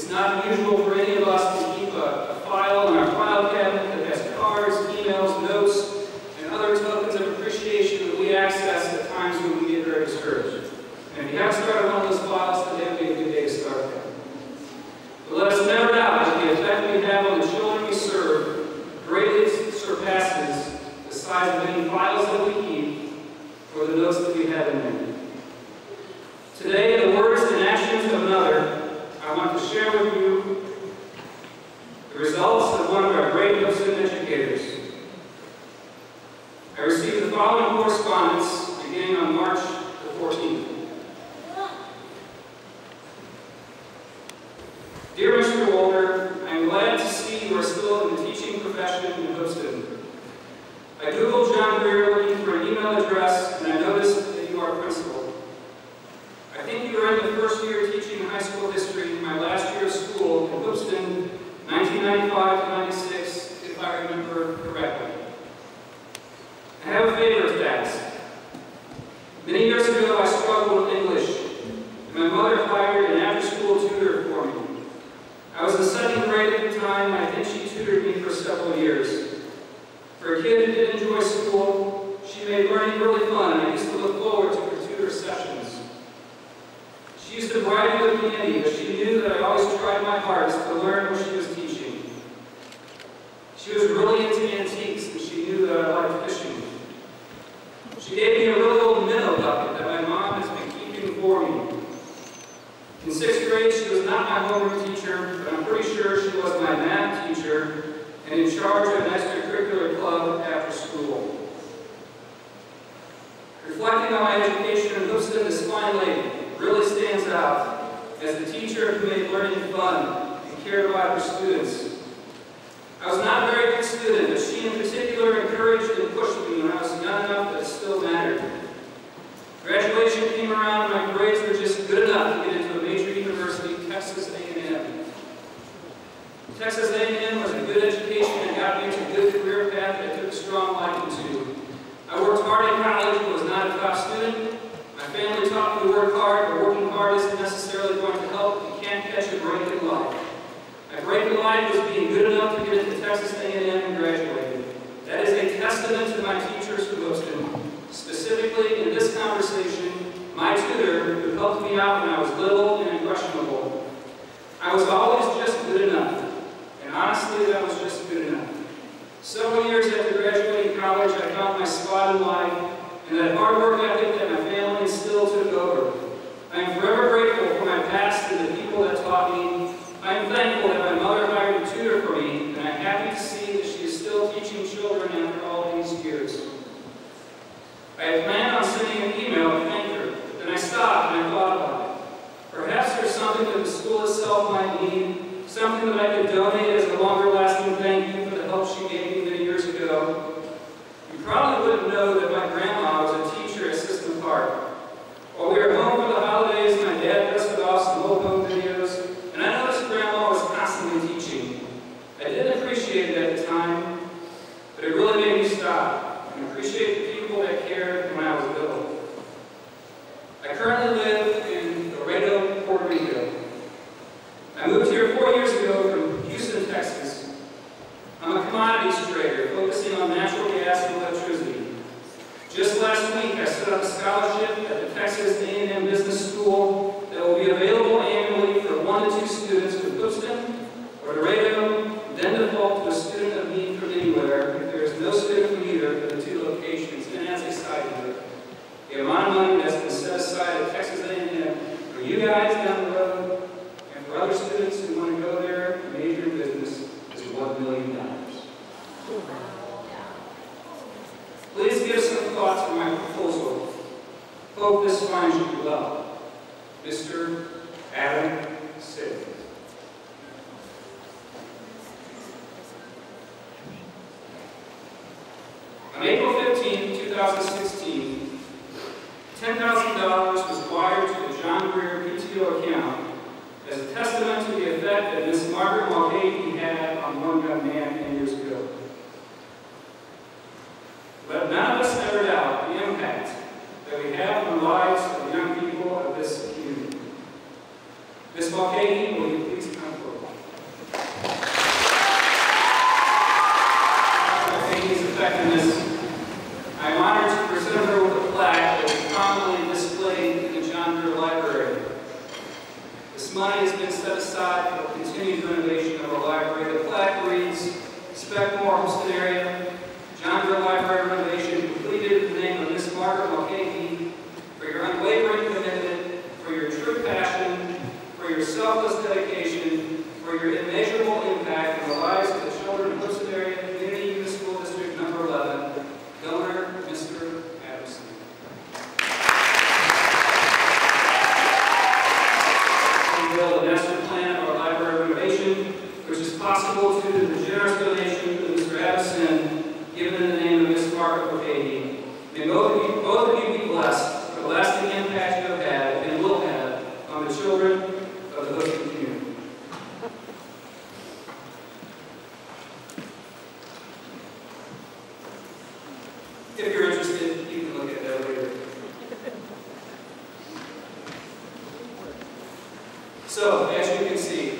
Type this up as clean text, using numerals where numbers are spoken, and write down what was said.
It's not unusual for any of us to keep a file in our file cabinet that has cards, emails, notes, and other tokens of appreciation that we access at times when we get very discouraged. And if you haven't started one of those files, today would be a good day to start that. But let us never doubt that the effect we have on the children we serve greatly surpasses the size of any files that we keep or the notes that we have in them. Today, in the words and actions of another, I want to share with you the results of one of our great Houston educators. I received the following correspondence beginning on March the 14th. Dear Mr. Walter, I am glad to see you are still in the teaching profession in Houston. I Googled John Greer looking for an email address, and I noticed that you are principal. I think you were in the first year teaching high school history in my last year of school in Houston, 1995 to 96, if I remember correctly. I have a favor to ask. Many years ago, I struggled with English, and my mother hired an after-school tutor for me. I was in second grade at the time, and I think she tutored me for several years. For a kid who didn't enjoy school, she made learning really fun, and I used to look forward to her tutor sessions. She used to bribe me with candy, but she knew that I always tried my hardest to learn what she was teaching. She was really into antiques, and she knew that I liked fishing. She gave me a really old minnow bucket that my mom has been keeping for me. In 6th grade, she was not my homeroom teacher, but I'm pretty sure she was my math teacher and in charge of an extracurricular club after school. Reflecting on my education in Houston, this fine lady really stands out as the teacher who made learning fun and cared about her students. I was not a very good student, but she in particular encouraged and pushed me when I was young enough that it still mattered. Graduation came around and my grades were just good enough to get into a major university, Texas A&M. Texas A&M was a good education and got me into a good career path that I took a strong liking to. I worked hard in college but was not a top student. My family taught me to work hard, but working hard isn't necessarily going to help if you can't catch a break in life. My break in life was being good enough to get into Texas A&M and graduated. That is a testament to my teachers from Houston. Specifically, in this conversation, my tutor who helped me out when I was little and impressionable. I was always just good enough, and honestly, that was just good enough. Several years after graduating college, I found my spot in life, and that hard work ethic that my family instilled took over. I am forever grateful for my past and the people that taught me. I am thankful that my mother hired a tutor for me, and I'm happy to see that she is still teaching children after all these years. I had planned on sending an email to thank her, but then I stopped and I thought about it. Perhaps there's something that the school itself might need, something that I could donate as a longer-lasting thank you for the help she gave me many years ago. You probably wouldn't know that my grandma was a teacher at System Park. While we were home for the holidays, my dad dusted off some old home videos, and I noticed Grandma was constantly teaching. I didn't appreciate it at the time, but it really made me stop and appreciate the people that cared when I was little. I currently live in Laredo, Puerto Rico. I moved here 4 years ago from Houston, Texas. I'm a commodities trader focusing on natural gas and electricity. Just last week, I set up a scholarship at the Texas A&M Business School that will be available annually for 1 to 2 students from Houston or Laredo, then default to a student of need from anywhere if there is no student from either of the 2 locations. And as a side note, the amount of money that's been set aside at Texas A&M for you guys down the road and for other students who want to go there and major in business is $1 million. Please give some thoughts for my proposal. Hope this finds you well. Mr. Adam Sid. On April 15, 2016, $10,000 was wired to the John Greer PTO account as a testament to the effect that Miss Margaret Mulcahy had on one young man 10 years ago. But none of us ever doubt the impact that we have on the lives of the young people of this community. Ms. Mulcahy, will you please come forward? money has been set aside for continued renovation of our library. The plaque reads, Speckmore Homestead Area, Johnville Library renovation completed in the name of Miss Margaret Mulcahy, for your unwavering commitment, for your true passion, for your selfless dedication, for your immeasurable impact on the lives of the children of Homestead Area Community Unit School District Number 11, Donor Mr. Addison. We build a master plan of our library renovation, which is possible due to the generous donation of Mr. Addison, given in the name of Miss Margaret Mulcahy. May both of you be blessed for the lasting impact you have had and will have on the children of the hosting community. If you're interested, you can look at that later. So, as you can see,